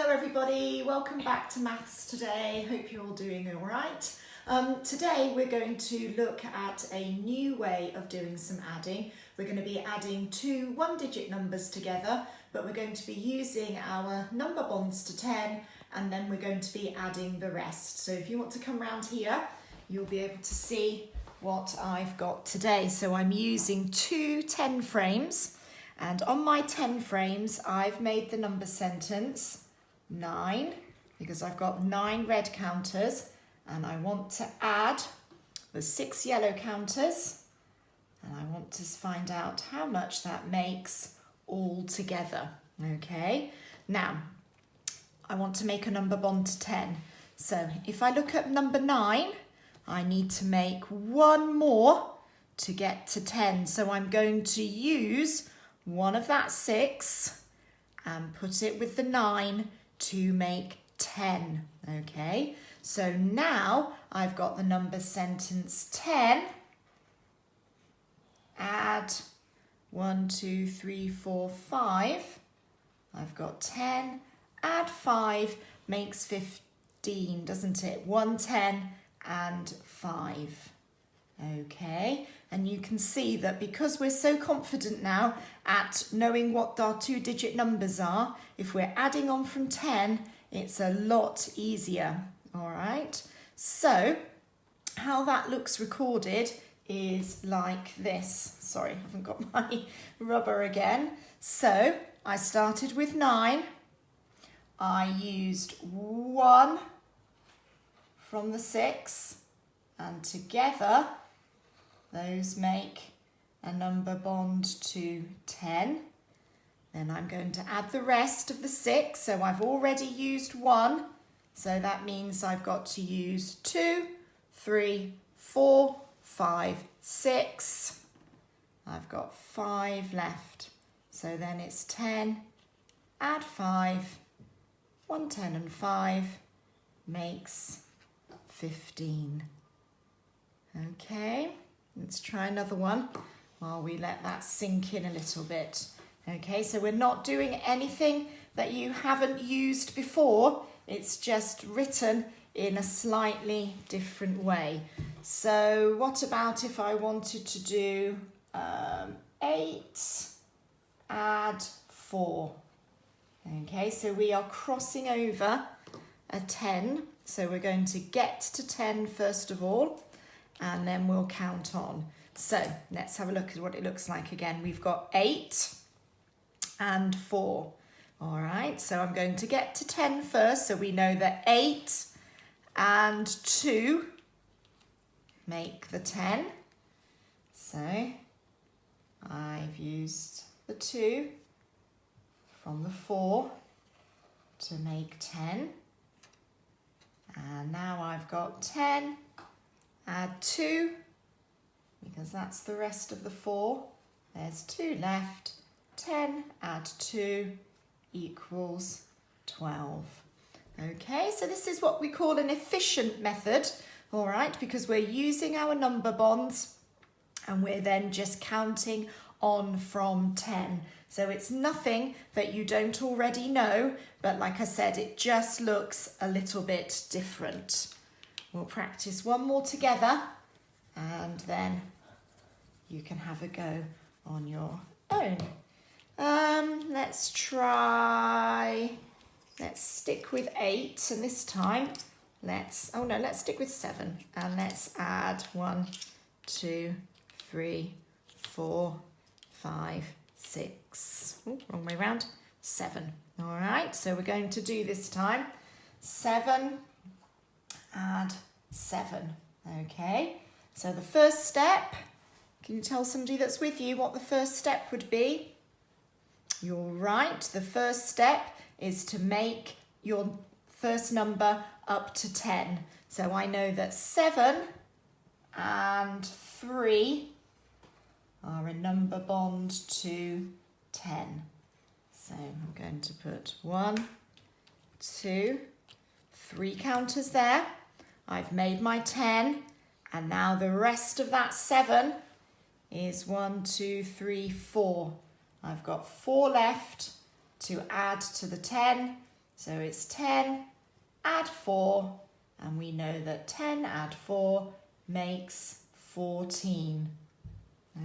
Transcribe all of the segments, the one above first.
Hello everybody, welcome back to Maths Today. Hope you're all doing all right. Today we're going to look at a new way of doing some adding. We're going to be adding two one-digit numbers together, but we're going to be using our number bonds to 10 and then we're going to be adding the rest. So if you want to come round here, you'll be able to see what I've got today. So I'm using two 10 frames. And on my 10 frames, I've made the number sentence 9 because I've got 9 red counters and I want to add the 6 yellow counters and I want to find out how much that makes all together. Okay, now I want to make a number bond to 10. So if I look at number 9, I need to make one more to get to 10. So I'm going to use one of that 6 and put it with the 9 to make 10. Okay, so now I've got the number sentence 10. Add 1, 2, 3, 4, 5. I've got 10. Add 5 makes 15, doesn't it? 1, 10 and 5. Okay, and you can see that because we're so confident now at knowing what our two-digit numbers are, if we're adding on from 10, it's a lot easier. All right, so how that looks recorded is like this. Sorry, I haven't got my rubber again. So I started with 9. I used 1 from the 6, and together those make a number bond to 10. Then I'm going to add the rest of the 6. So I've already used 1. So that means I've got to use 2, 3, 4, 5, 6. I've got 5 left. So then it's 10, add 5, 1, 10 and 5 makes 15. Okay. Let's try another one while we let that sink in a little bit. Okay, so we're not doing anything that you haven't used before. It's just written in a slightly different way. So what about if I wanted to do 8, add 4. Okay, so we are crossing over a 10. So we're going to get to 10 first of all, and then we'll count on. So let's have a look at what it looks like again. We've got 8 and 4. All right, so I'm going to get to 10 first. So we know that 8 and 2 make the 10. So I've used the 2 from the 4 to make 10. And now I've got 10. Add 2, because that's the rest of the 4. There's 2 left. 10 add 2 equals 12. Okay, so this is what we call an efficient method, all right, because we're using our number bonds and we're then just counting on from 10. So it's nothing that you don't already know, but like I said, it just looks a little bit different. We'll practice one more together and then you can have a go on your own. Let's stick with 8, and this time let's stick with 7 and let's add 1, 2, 3, 4, 5, 6. Ooh, wrong way round. 7. All right, so we're going to do this time 7 add 7. Okay, so the first step, can you tell somebody that's with you what the first step would be? You're right, the first step is to make your first number up to 10. So I know that 7 and 3 are a number bond to 10. So I'm going to put 1, 2, 3 counters there. I've made my 10, and now the rest of that 7 is 1, 2, 3, 4. I've got 4 left to add to the 10, So it's 10, add 4, and we know that 10 add 4 makes 14.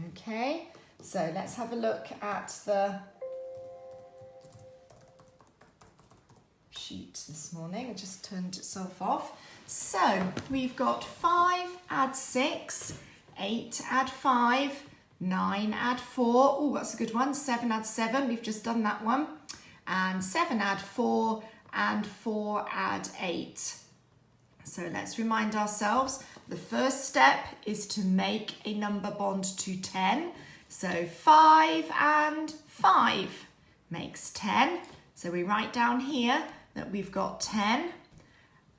Okay, so let's have a look at the sheet this morning. It just turned itself off. So we've got 5 add 6, 8 add 5, 9 add 4. Oh, that's a good one. 7 add 7. We've just done that one. And 7 add 4 and 4 add 8. So let's remind ourselves, the first step is to make a number bond to 10. So 5 and 5 makes 10. So we write down here that we've got 10.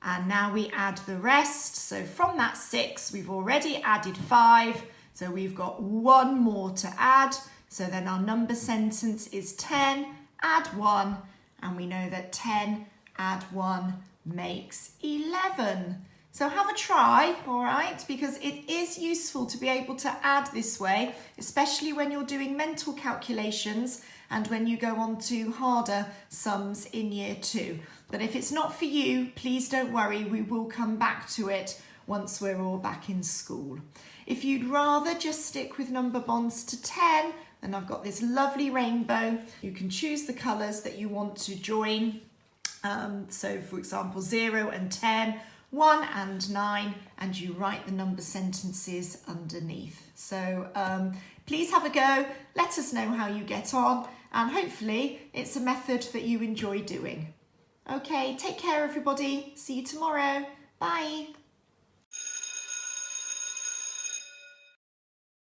And now we add the rest. So from that 6, we've already added 5. So we've got one more to add. So then our number sentence is 10, add 1. And we know that 10 add 1 makes 11. So have a try, all right? Because it is useful to be able to add this way, especially when you're doing mental calculations and when you go on to harder sums in year 2. But if it's not for you, please don't worry, we will come back to it once we're all back in school. If you'd rather just stick with number bonds to 10, then I've got this lovely rainbow. You can choose the colours that you want to join. So for example, 0 and 10, 1 and 9, and you write the number sentences underneath. So please have a go, let us know how you get on, and hopefully it's a method that you enjoy doing. Okay, take care everybody, see you tomorrow, bye.